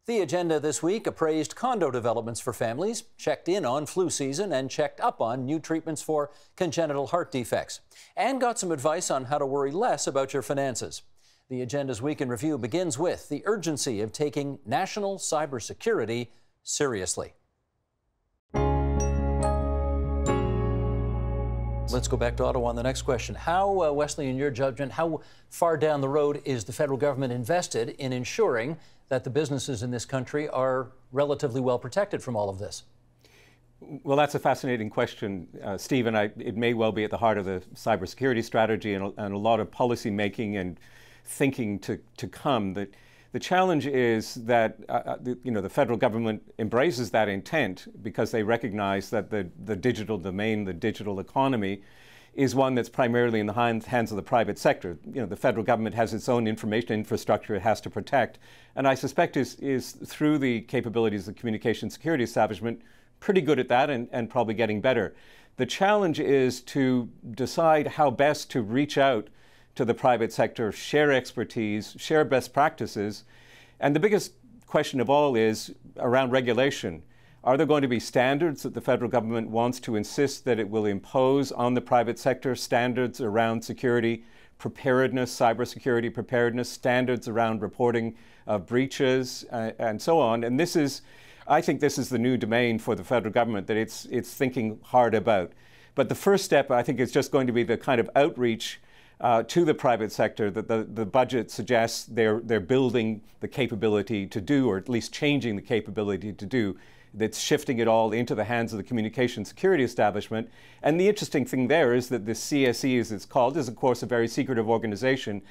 The agenda this week appraised condo developments for families, checked in on flu season, and checked up on new treatments for congenital heart defects, and got some advice on how to worry less about your finances. The agenda's Week in Review begins with the urgency of taking national cybersecurity seriously. Let's go back to Ottawa on the next question. How, Wesley, in your judgment, how far down the road is the federal government invested in ensuring that the businesses in this country are relatively well protected from all of this? Well, that's a fascinating question, Steve, and it may well be at the heart of the cybersecurity strategy and a lot of policy making and thinking to come. The challenge is that the federal government embraces that intent because they recognize that the digital domain, the digital economy, is one that's primarily in the hands of the private sector. The federal government has its own information infrastructure it has to protect, and I suspect is through the capabilities of the communication security establishment pretty good at that and probably getting better. The challenge is to decide how best to reach out to the private sector, share expertise, share best practices, and the biggest question of all is around regulation. Are there going to be standards that the federal government wants to insist that it will impose on the private sector, standards around security, preparedness, cybersecurity preparedness, standards around reporting of breaches, and so on? And I think this is the new domain for the federal government that it's thinking hard about. But the first step, I think, is just going to be the kind of outreach to the private sector that the budget suggests they're building the capability to do, or at least changing the capability to do. That's shifting it all into the hands of the communication security establishment. And the interesting thing there is that the CSE, as it's called, is of course a very secretive organization.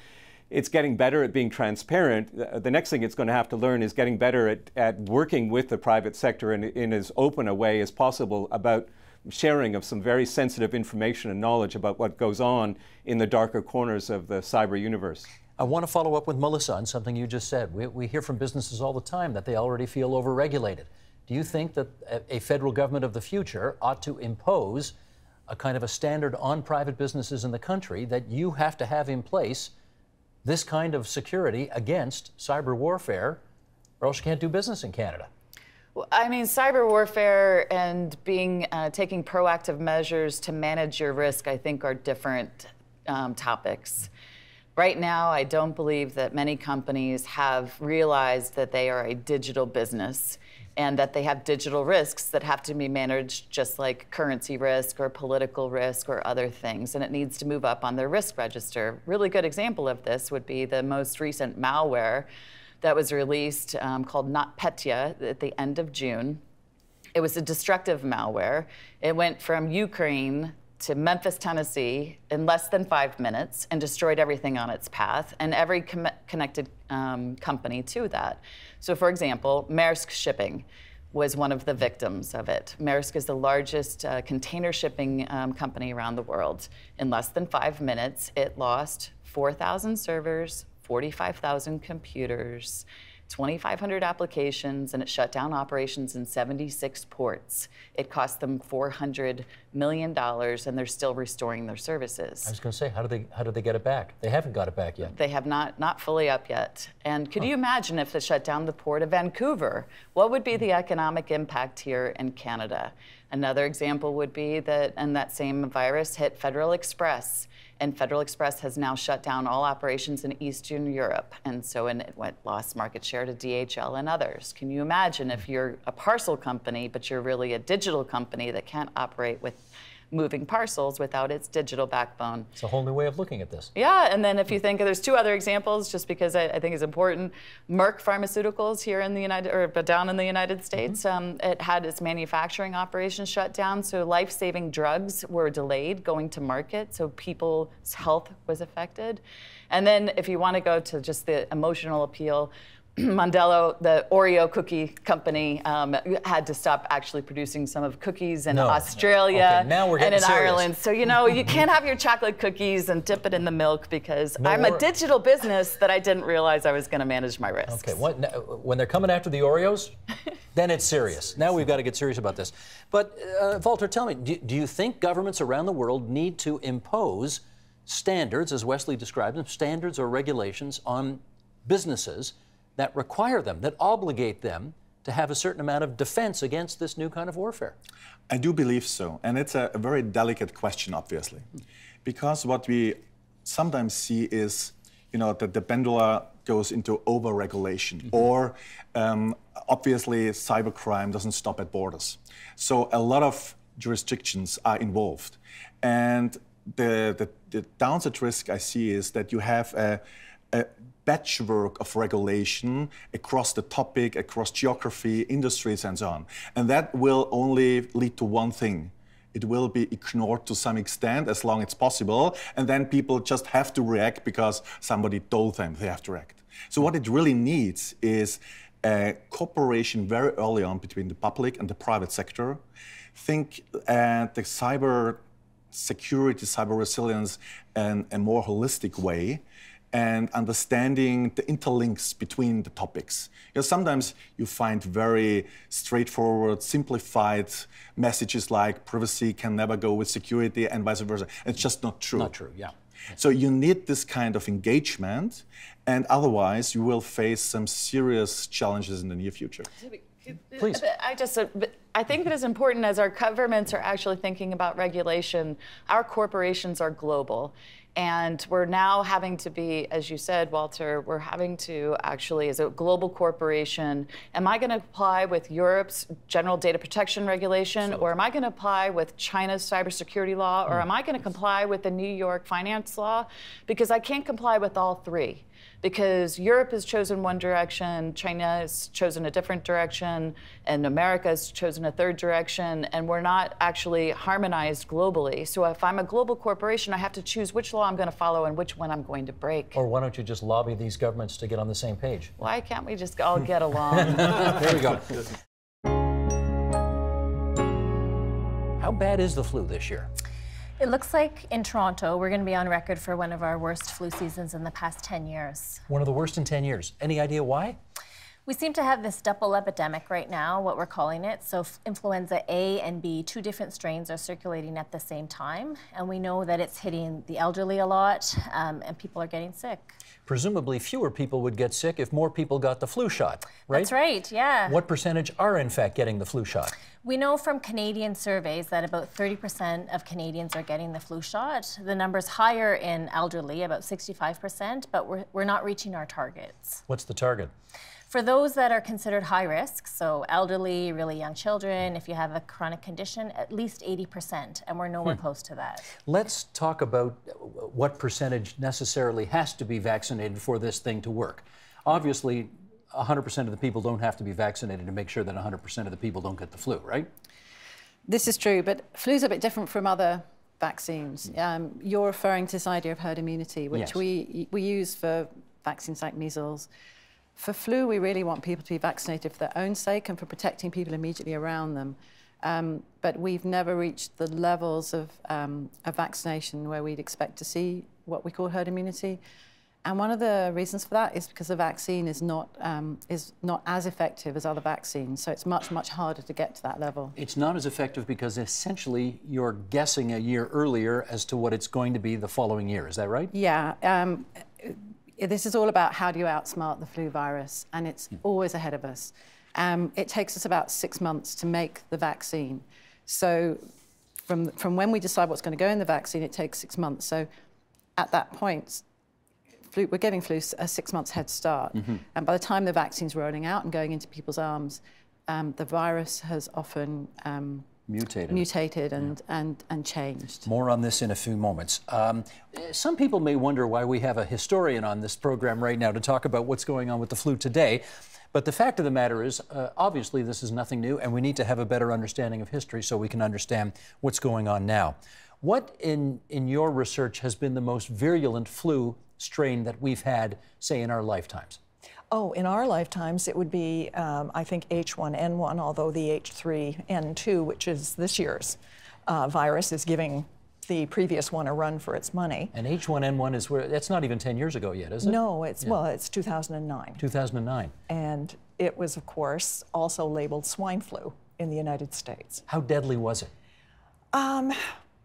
It's getting better at being transparent. The next thing it's going to have to learn is getting better at working with the private sector in as open a way as possible about sharing of some very sensitive information and knowledge about what goes on in the darker corners of the cyber universe. I want to follow up with Melissa on something you just said. We hear from businesses all the time that they already feel overregulated. Do you think that a federal government of the future ought to impose a kind of a standard on private businesses in the country that you have to have in place this kind of security against cyber warfare, or else you can't do business in Canada? Well, I mean, cyber warfare and taking proactive measures to manage your risk, I think, are different topics. Right now, I don't believe that many companies have realized that they are a digital business and that they have digital risks that have to be managed just like currency risk or political risk or other things, and it needs to move up on their risk register. Really good example of this would be the most recent malware that was released called NotPetya at the end of June. It was a destructive malware. It went from Ukraine to Memphis, Tennessee in less than 5 minutes and destroyed everything on its path and every connected company to that. So for example, Maersk Shipping was one of the victims of it. Maersk is the largest container shipping company around the world. In less than 5 minutes, it lost 4,000 servers, 45,000 computers, 2,500 applications, and it shut down operations in 76 ports. It cost them $400 million, and they're still restoring their services. I was going to say, how do they get it back? They haven't got it back yet. They have not fully up yet. And could you imagine if they shut down the port of Vancouver? What would be the economic impact here in Canada? Another example would be that same virus hit Federal Express. And Federal Express has now shut down all operations in Eastern Europe. And so it lost market share to DHL and others. Can you imagine if you're a parcel company, but you're really a digital company that can't operate with moving parcels without its digital backbone? It's a whole new way of looking at this. Yeah, and then if you think, there's two other examples, just because I think it's important. Merck Pharmaceuticals here in the down in the United States, it had its manufacturing operations shut down, so life-saving drugs were delayed going to market, so people's health was affected. And then if you want to go to just the emotional appeal, Mondello, the Oreo cookie company, had to stop actually producing some of cookies in Australia Okay, now we're and getting in serious. Ireland. So, you can't have your chocolate cookies and dip it in the milk because I'm a digital business that I didn't realize I was going to manage my risks. Okay, when they're coming after the Oreos, then it's serious. Now we've got to get serious about this. But, Walter, tell me, do you think governments around the world need to impose standards, as Wesley described them, standards or regulations on businesses that require them, that obligate them to have a certain amount of defense against this new kind of warfare? I do believe so, and it's a very delicate question, obviously, because what we sometimes see is, that the pendulum goes into over-regulation, or obviously cybercrime doesn't stop at borders. So a lot of jurisdictions are involved, and the downside risk I see is that you have a patchwork of regulation across the topic, across geography, industries, and so on. And that will only lead to one thing. It will be ignored to some extent, as long as it's possible, and then people just have to react because somebody told them they have to react. So what it really needs is a cooperation very early on between the public and the private sector. Think the cyber security, cyber resilience in a more holistic way, and understanding the interlinks between the topics. Because sometimes you find very straightforward, simplified messages like privacy can never go with security and vice versa. It's just not true. Not true, yeah. So you need this kind of engagement, and otherwise you will face some serious challenges in the near future. Please. I think it is important as our governments are actually thinking about regulation, our corporations are global. And we're now having to be, as you said, Walter, we're having to actually, as a global corporation, am I going to apply with Europe's general data protection regulation, or am I going to apply with China's cybersecurity law, or am I going to comply with the New York finance law? Because I can't comply with all three. Because Europe has chosen one direction, China has chosen a different direction, and America has chosen a third direction, and we're not actually harmonized globally. So if I'm a global corporation, I have to choose which law I'm going to follow and which one I'm going to break. Or why don't you just lobby these governments to get on the same page? Why can't we just all get along? There we go. How bad is the flu this year? It looks like in Toronto, we're going to be on record for one of our worst flu seasons in the past 10 years. One of the worst in 10 years. Any idea why? We seem to have this double epidemic right now, what we're calling it. So influenza A and B, two different strains are circulating at the same time. And we know that it's hitting the elderly a lot, and people are getting sick. Presumably fewer people would get sick if more people got the flu shot, right? That's right, yeah. What percentage are in fact getting the flu shot? We know from Canadian surveys that about 30% of Canadians are getting the flu shot. The number's higher in elderly, about 65%, but we're not reaching our targets. What's the target? For those that are considered high risk, so elderly, really young children, if you have a chronic condition, at least 80%, and we're nowhere close to that. Let's talk about what percentage necessarily has to be vaccinated for this thing to work. Obviously, 100% of the people don't have to be vaccinated to make sure that 100% of the people don't get the flu, right? This is true, but flu's a bit different from other vaccines. You're referring to this idea of herd immunity, which Yes. we use for vaccines like measles. For flu, we really want people to be vaccinated for their own sake and for protecting people immediately around them. But we've never reached the levels of vaccination where we'd expect to see what we call herd immunity. And one of the reasons for that is because the vaccine is not as effective as other vaccines. So it's much, much harder to get to that level. It's not as effective because essentially you're guessing a year earlier as to what it's going to be the following year. Is that right? Yeah. This is all about how do you outsmart the flu virus, and it's always ahead of us. It takes us about 6 months to make the vaccine. So from when we decide what's going to go in the vaccine, it takes 6 months. So at that point, we're giving flu a 6 months head start. And by the time the vaccine's rolling out and going into people's arms, the virus has often mutated and changed. More on this in a few moments. Some people may wonder why we have a historian on this program right now to talk about what's going on with the flu today. But the fact of the matter is, obviously this is nothing new, and we need to have a better understanding of history so we can understand what's going on now. What in your research has been the most virulent flu strain that we've had, say, in our lifetimes? Oh, in our lifetimes, it would be, I think, H1N1, although the H3N2, which is this year's virus, is giving the previous one a run for its money. And H1N1 is where, that's not even 10 years ago yet, is it? No, it's, well, it's 2009. 2009. And it was, of course, also labeled swine flu in the United States. How deadly was it?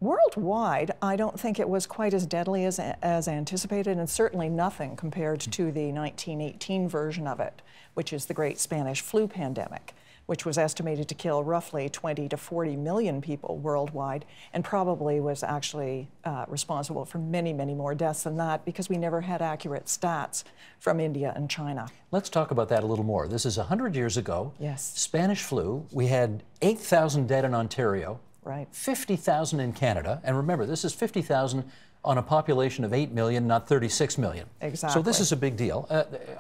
Worldwide, I don't think it was quite as deadly as anticipated, and certainly nothing compared to the 1918 version of it, which is the Great Spanish Flu pandemic, which was estimated to kill roughly 20 to 40 million people worldwide, and probably was actually responsible for many, many more deaths than that, because we never had accurate stats from India and China. Let's talk about that a little more. This is 100 years ago. Yes. Spanish flu. We had 8,000 dead in Ontario. Right. 50,000 in Canada. And remember, this is 50,000 on a population of 8 million, not 36 million. Exactly. So this is a big deal.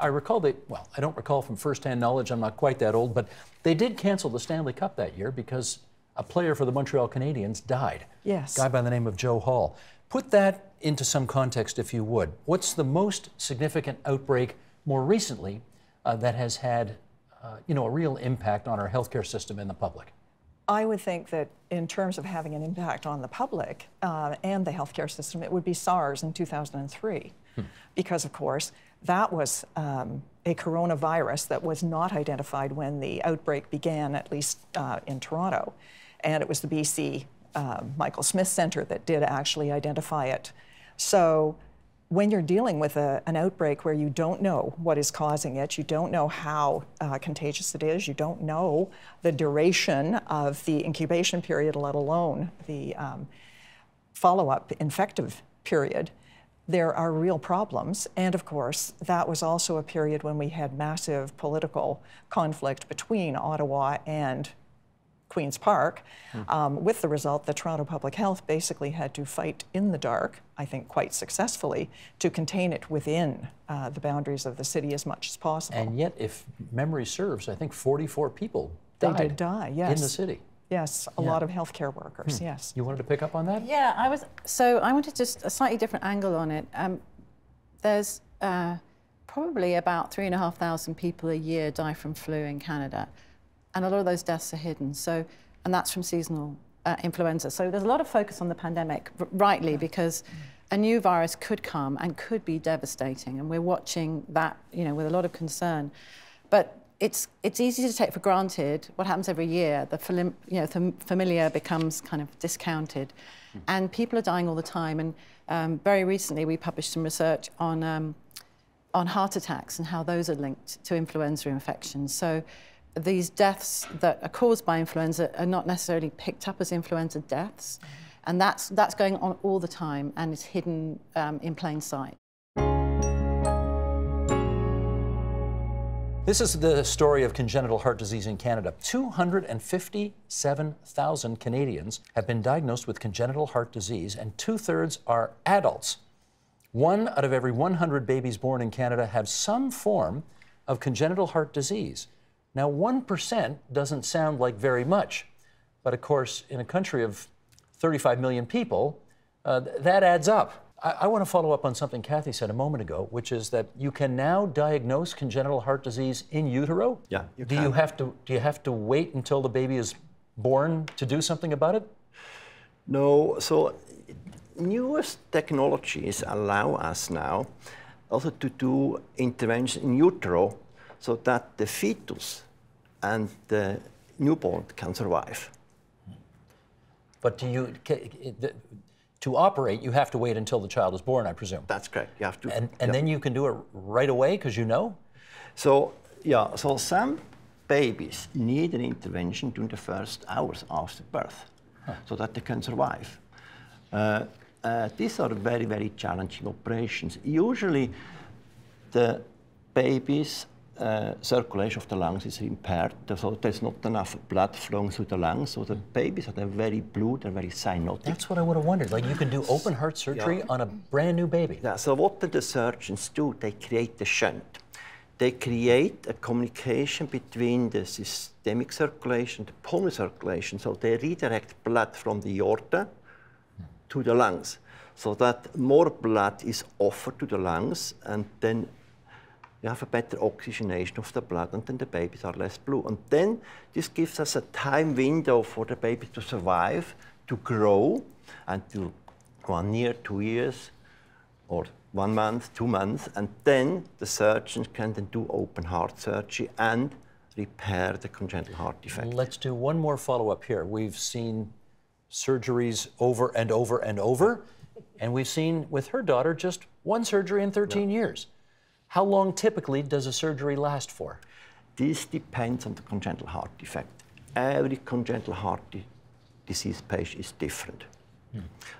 I recall well, I don't recall from firsthand knowledge, I'm not quite that old, but they did cancel the Stanley Cup that year because a player for the Montreal Canadiens died. Yes. A guy by the name of Joe Hall. Put that into some context, if you would. What's the most significant outbreak more recently that has had a real impact on our healthcare system and the public? I would think that in terms of having an impact on the public and the healthcare system, it would be SARS in 2003. Because, of course, that was a coronavirus that was not identified when the outbreak began, at least in Toronto. And it was the BC Michael Smith Center that did actually identify it. So when you're dealing with an outbreak where you don't know what is causing it, you don't know how contagious it is, you don't know the duration of the incubation period, let alone the follow-up infective period, there are real problems. And of course, that was also a period when we had massive political conflict between Ottawa and Queen's Park, with the result that Toronto Public Health basically had to fight in the dark, I think quite successfully, to contain it within the boundaries of the city as much as possible. And yet, if memory serves, I think 44 people died. They did die, yes. In the city. Yes, a lot of healthcare workers, yes. You wanted to pick up on that? Yeah, I wanted just a slightly different angle on it. There's probably about 3,500 people a year die from flu in Canada. And a lot of those deaths are hidden. And that's from seasonal influenza. So there's a lot of focus on the pandemic, rightly, because a new virus could come and could be devastating. And we're watching that, with a lot of concern. But it's easy to take for granted what happens every year. The familiar becomes kind of discounted. And people are dying all the time. And very recently, we published some research on heart attacks and how those are linked to influenza infections. So these deaths that are caused by influenza are not necessarily picked up as influenza deaths. And that's going on all the time, and it's hidden in plain sight. This is the story of congenital heart disease in Canada. 257,000 Canadians have been diagnosed with congenital heart disease, and 2/3 are adults. 1 out of every 100 babies born in Canada have some form of congenital heart disease. Now, 1% doesn't sound like very much, but of course, in a country of 35 million people, that adds up. I want to follow up on something Kathy said a moment ago, which is that you can now diagnose congenital heart disease in utero? Yeah, you do can. You have to wait until the baby is born to do something about it? No, so newest technologies allow us now also to do intervention in utero so that the fetus and the newborn can survive. But to operate, you have to wait until the child is born, I presume. That's correct. You have to. And then you can do it right away because you know? So, yeah, so some babies need an intervention during the first hours after birth so that they can survive. These are very, very challenging operations. Usually, the baby's circulation of the lungs is impaired, so there's not enough blood flowing through the lungs, so the babies they're very blue, they're very cyanotic. That's what I would have wondered. Like, you can do open heart surgery on a brand new baby. Yeah, so what the surgeons do, they create the shunt. They create a communication between the systemic circulation, the pulmonary circulation, so they redirect blood from the aorta to the lungs, so that more blood is offered to the lungs, and then you have a better oxygenation of the blood, and then the babies are less blue. And then this gives us a time window for the baby to survive, to grow, and to 1 year, 2 years, or 1 month, 2 months, and then the surgeons can then do open heart surgery and repair the congenital heart defect. Let's do one more follow-up here. We've seen surgeries over and over and over. And we've seen with her daughter just one surgery in 13 years. How long typically does a surgery last for? This depends on the congenital heart defect. Every congenital heart disease patient is different.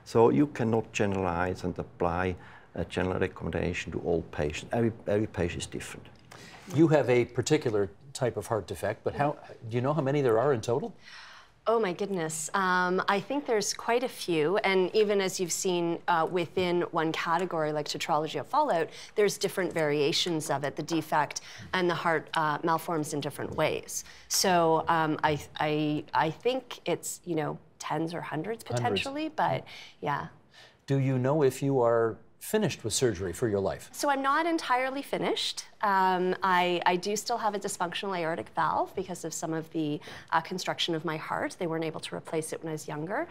So you cannot generalize and apply a general recommendation to all patients. Every patient is different. You have a particular type of heart defect, but do you know how many there are in total? Oh my goodness. I think there's quite a few, and even as you've seen within one category like tetralogy of fallout, there's different variations of it, the defect, and the heart malforms in different ways. So I think it's, you know, tens or hundreds potentially, but yeah. Do you know if you are finished with surgery for your life? So I'm not entirely finished. I do still have a dysfunctional aortic valve because of some of the construction of my heart. They weren't able to replace it when I was younger.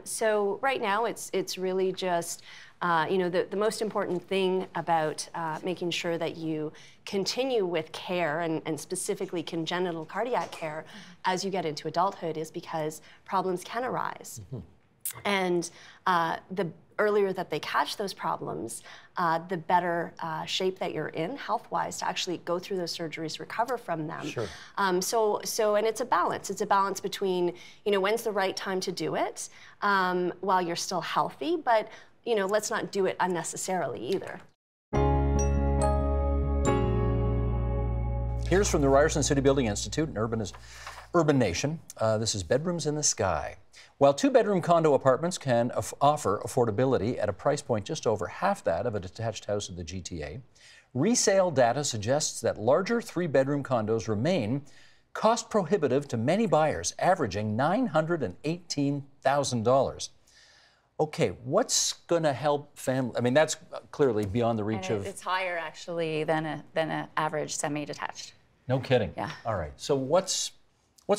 So right now it's really just, you know, the most important thing about making sure that you continue with care and specifically congenital cardiac care as you get into adulthood is because problems can arise. And the earlier that they catch those problems, the better shape that you're in health-wise to actually go through those surgeries, recover from them. Sure. And it's a balance. It's a balance between, you know, when's the right time to do it while you're still healthy, but, you know, let's not do it unnecessarily either. Here's from the Ryerson City Building Institute, an urban nation. This is Bedrooms in the Sky. While two-bedroom condo apartments can offer affordability at a price point just over half that of a detached house in the GTA, resale data suggests that larger three-bedroom condos remain cost prohibitive to many buyers, averaging $918,000. Okay, what's going to help families? I mean, that's clearly beyond the reach of... It's higher, actually, than an average semi-detached. No kidding. Yeah. All right. So what's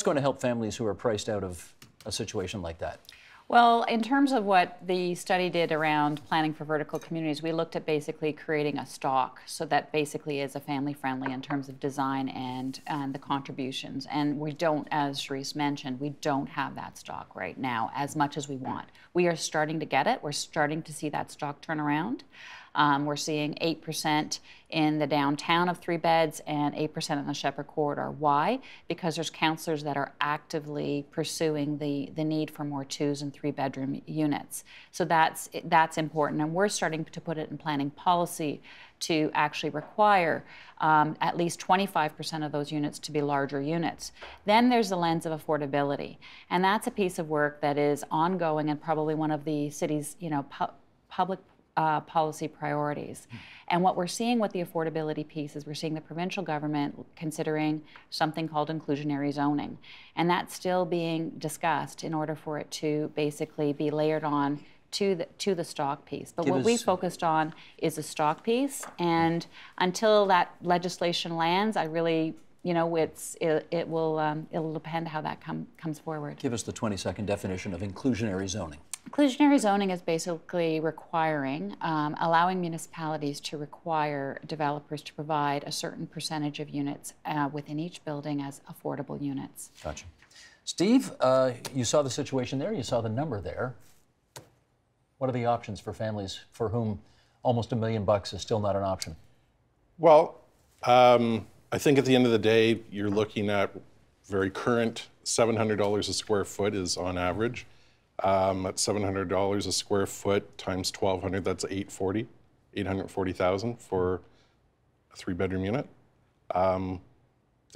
going to help families who are priced out of a situation like that? Well, in terms of what the study did around planning for vertical communities, we looked at basically creating a stock so that basically is a family-friendly in terms of design and the contributions. And we don't, as Charisse mentioned, we don't have that stock right now as much as we want. We are starting to get it. We're starting to see that stock turn around. We're seeing 8% in the downtown of 3 beds and 8% in the Shepherd Corridor. Why? Because there's councillors that are actively pursuing the need for more 2s and 3-bedroom units. So that's important, and we're starting to put it in planning policy to actually require at least 25% of those units to be larger units. Then there's the lens of affordability, and that's a piece of work that is ongoing and probably one of the city's, you know, public policy priorities. And what we're seeing with the affordability piece is we're seeing the provincial government considering something called inclusionary zoning. And that's still being discussed in order for it to basically be layered on to the stock piece. But what we focused on is the stock piece. And until that legislation lands, I really, you know, it'll depend how that comes forward. Give us the 20-second definition of inclusionary zoning. Inclusionary zoning is basically requiring, allowing municipalities to require developers to provide a certain percentage of units within each building as affordable units. Gotcha. Steve, you saw the situation there, you saw the number there. What are the options for families for whom almost $1 million is still not an option? Well, I think at the end of the day, you're looking at very current $700 a square foot is on average. At $700 a square foot times 1,200, that's $840,000 for a 3-bedroom unit. The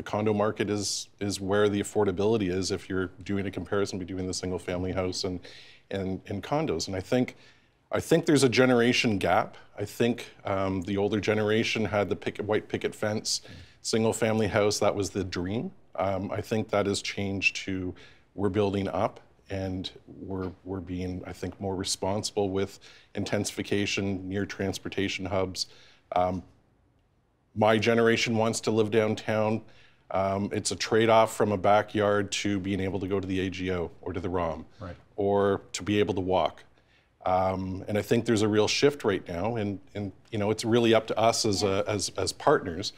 condo market is where the affordability is if you're doing a comparison between the single-family house and condos. And I think there's a generation gap. I think the older generation had the white picket fence, single-family house. That was the dream. I think that has changed to we're building up. And we're being, I think, more responsible with intensification near transportation hubs. My generation wants to live downtown. It's a trade-off from a backyard to being able to go to the AGO or to the ROM, right, or to be able to walk. And I think there's a real shift right now, and you know, it's really up to us as partners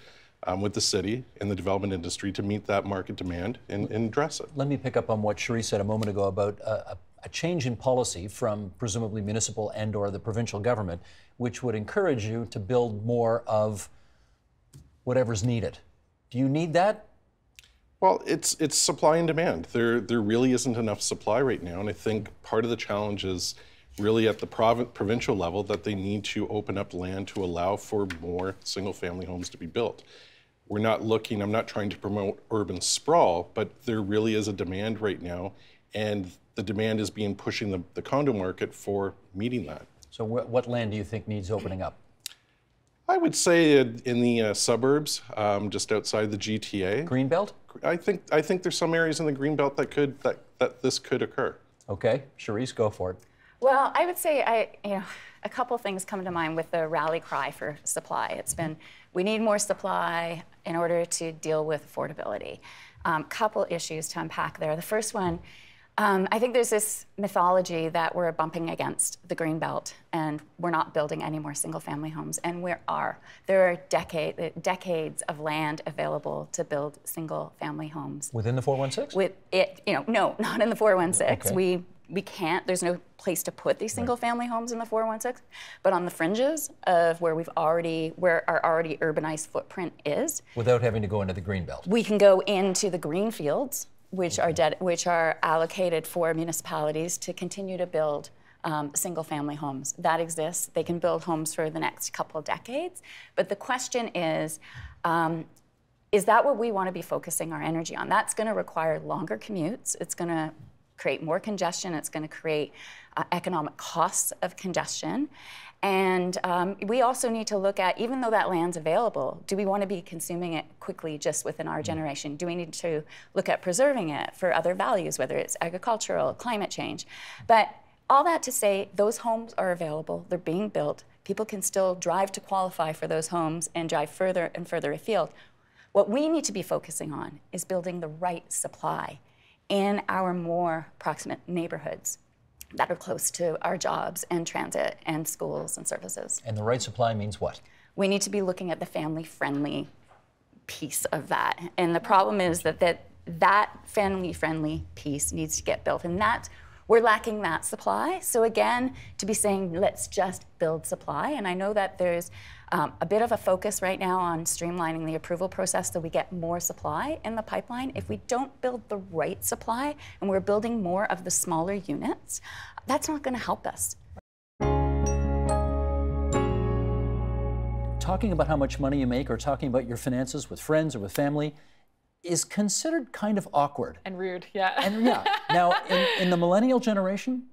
with the city and the development industry to meet that market demand and address it. Let me pick up on what Charisse said a moment ago about a change in policy from presumably municipal and or the provincial government, which would encourage you to build more of whatever's needed. Do you need that? Well, it's supply and demand. There really isn't enough supply right now, and I think part of the challenge is really at the provincial level that they need to open up land to allow for more single-family homes to be built. We're not looking, I'm not trying to promote urban sprawl, but there really is a demand right now, and the demand is being pushing the condo market for meeting that. So what land do you think needs opening up? I would say in the suburbs, just outside the GTA. Greenbelt? I think there's some areas in the Greenbelt that this could occur. Okay, Charisse, go for it. Well, I would say a couple things come to mind with the rally cry for supply. It's been, we need more supply in order to deal with affordability. Couple issues to unpack there. The first one, I think there's this mythology that we're bumping against the Greenbelt and we're not building any more single-family homes, and we are. There are decades of land available to build single-family homes. Within the 416? With it, no, not in the 416. Okay. We can't, there's no place to put these single-family homes in the 416, but on the fringes of where our already urbanized footprint is. Without having to go into the Greenbelt. We can go into the green fields, which are allocated for municipalities to continue to build single-family homes. That exists. They can build homes for the next couple of decades. But the question is that what we want to be focusing our energy on? That's going to require longer commutes. It's going to create more congestion. It's going to create economic costs of congestion. And we also need to look at, even though that land's available, do we want to be consuming it quickly just within our generation? Do we need to look at preserving it for other values, whether it's agricultural, climate change? But all that to say, those homes are available, they're being built. People can still drive to qualify for those homes and drive further and further afield. What we need to be focusing on is building the right supply in our more proximate neighborhoods that are close to our jobs and transit and schools and services. And the right supply means what? We need to be looking at the family-friendly piece of that. And the problem is that family-friendly piece needs to get built. And we're lacking that supply. So again, to be saying, let's just build supply. And I know that there's a bit of a focus right now on streamlining the approval process so we get more supply in the pipeline. If we don't build the right supply and we're building more of the smaller units, that's not going to help us. Talking about how much money you make or talking about your finances with friends or with family is considered kind of awkward. And rude, yeah. And yeah. Now, in the millennial generation,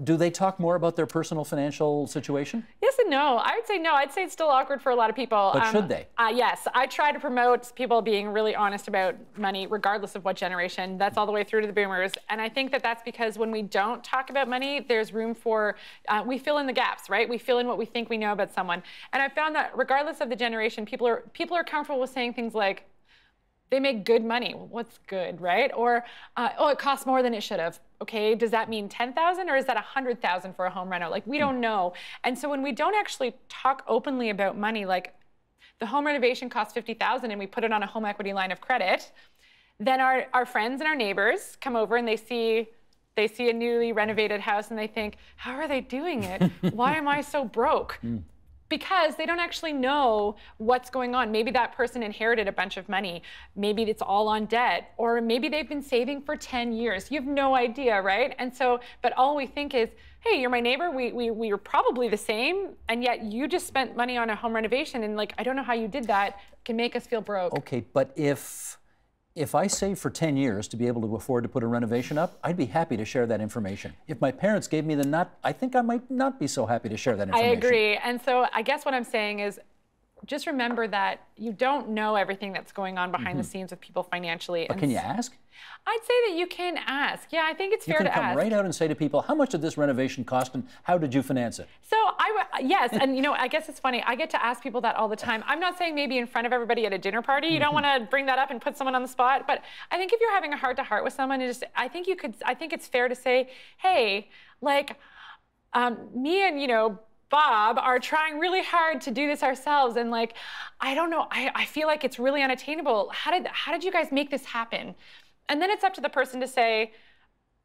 do they talk more about their personal financial situation? Yes and no. I would say no. I'd say it's still awkward for a lot of people. But should they? Yes. I try to promote people being really honest about money, regardless of what generation. That's all the way through to the boomers. And I think that that's because when we don't talk about money, there's room for, we fill in the gaps, right? We fill in what we think we know about someone. And I found that regardless of the generation, people are comfortable with saying things like, they make good money. Well, what's good, right? Or, oh, it costs more than it should have. Okay, does that mean 10,000 or is that 100,000 for a home reno? Like, we don't know. And so when we don't actually talk openly about money, like the home renovation costs 50,000 and we put it on a home equity line of credit, then our friends and our neighbors come over and they see a newly renovated house and they think, how are they doing it? Why am I so broke? Because they don't actually know what's going on. Maybe that person inherited a bunch of money. Maybe it's all on debt, or maybe they've been saving for 10 years. You have no idea, right? And so, but all we think is, hey, you're my neighbor, we are probably the same, and yet you just spent money on a home renovation, and like, I don't know how you did that, it can make us feel broke. Okay, but if I saved for 10 years to be able to afford to put a renovation up, I'd be happy to share that information. If my parents gave me the nut, I think I might not be so happy to share that information. I agree. And so I guess what I'm saying is just remember that you don't know everything that's going on behind the scenes with people financially. But can you ask? I'd say that you can ask. Yeah, I think it's fair to ask. You can come right out and say to people, how much did this renovation cost and how did you finance it? So yes, and you know, I guess it's funny. I get to ask people that all the time. I'm not saying maybe in front of everybody at a dinner party. You don't want to bring that up and put someone on the spot. But I think if you're having a heart-to-heart with someone, I think it's fair to say, hey, like, me and, Bob are trying really hard to do this ourselves, and like, I don't know, I feel like it's really unattainable. How did you guys make this happen? And then it's up to the person to say,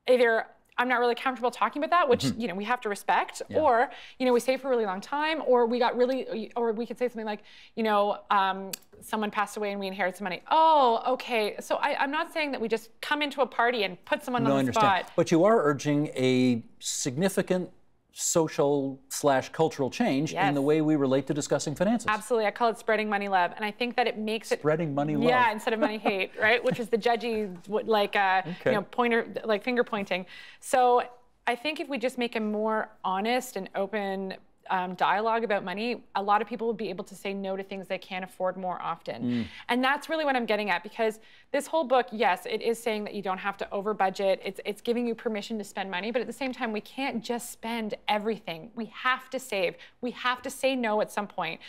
either I'm not really comfortable talking about that, which you know, we have to respect. Or, you know, we save for a really long time, or we got really, or we could say something like, you know, someone passed away and we inherited some money. Oh, okay. So I'm not saying that we just come into a party and put someone on the spot. But you are urging a significant social/cultural change in the way we relate to discussing finances. Absolutely. I call it spreading money love. And I think that it makes it... Spreading money love. Yeah, instead of money hate, right? Which is the judgy, like, you know, pointer, like finger pointing. So I think if we just make a more honest and open dialogue about money, a lot of people will be able to say no to things they can't afford more often. And that's really what I'm getting at, because this whole book, yes, it is saying that you don't have to over budget. It's giving you permission to spend money, but at the same time, we can't just spend everything. We have to save. We have to say no at some point.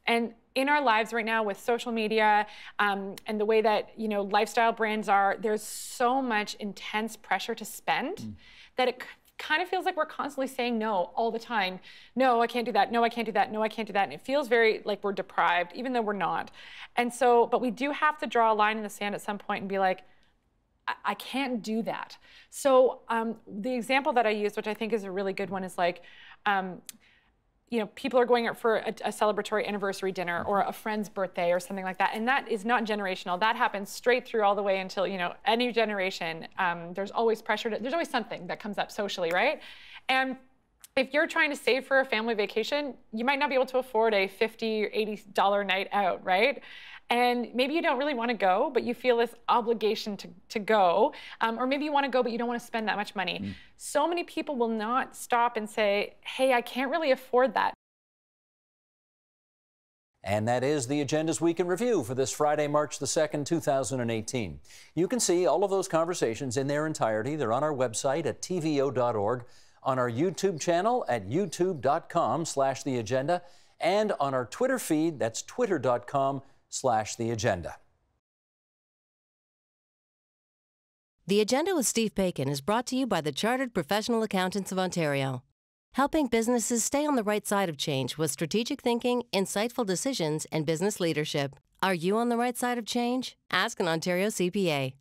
And in our lives right now with social media and the way that, you know, lifestyle brands are, there's so much intense pressure to spend that it kind of feels like we're constantly saying no all the time. No, I can't do that. No, I can't do that. No, I can't do that. And it feels very like we're deprived, even though we're not. And so, but we do have to draw a line in the sand at some point and be like, I can't do that. So the example that I used, which I think is a really good one, is like, you know, people are going out for a celebratory anniversary dinner or a friend's birthday or something like that. And that is not generational. That happens straight through all the way until, you know, any generation. There's always pressure there's always something that comes up socially, right? And if you're trying to save for a family vacation, you might not be able to afford a $50 or $80 night out, right? And maybe you don't really want to go, but you feel this obligation to go. Or maybe you want to go, but you don't want to spend that much money. So many people will not stop and say, hey, I can't really afford that. And that is the Agenda's Week in Review for this Friday, March the 2nd, 2018. You can see all of those conversations in their entirety. They're on our website at tvo.org, on our YouTube channel at youtube.com/theagenda, and on our Twitter feed, that's twitter.com/theagenda. The Agenda with Steve Bacon is brought to you by the Chartered Professional Accountants of Ontario, helping businesses stay on the right side of change with strategic thinking, insightful decisions, and business leadership. Are you on the right side of change? Ask an Ontario CPA.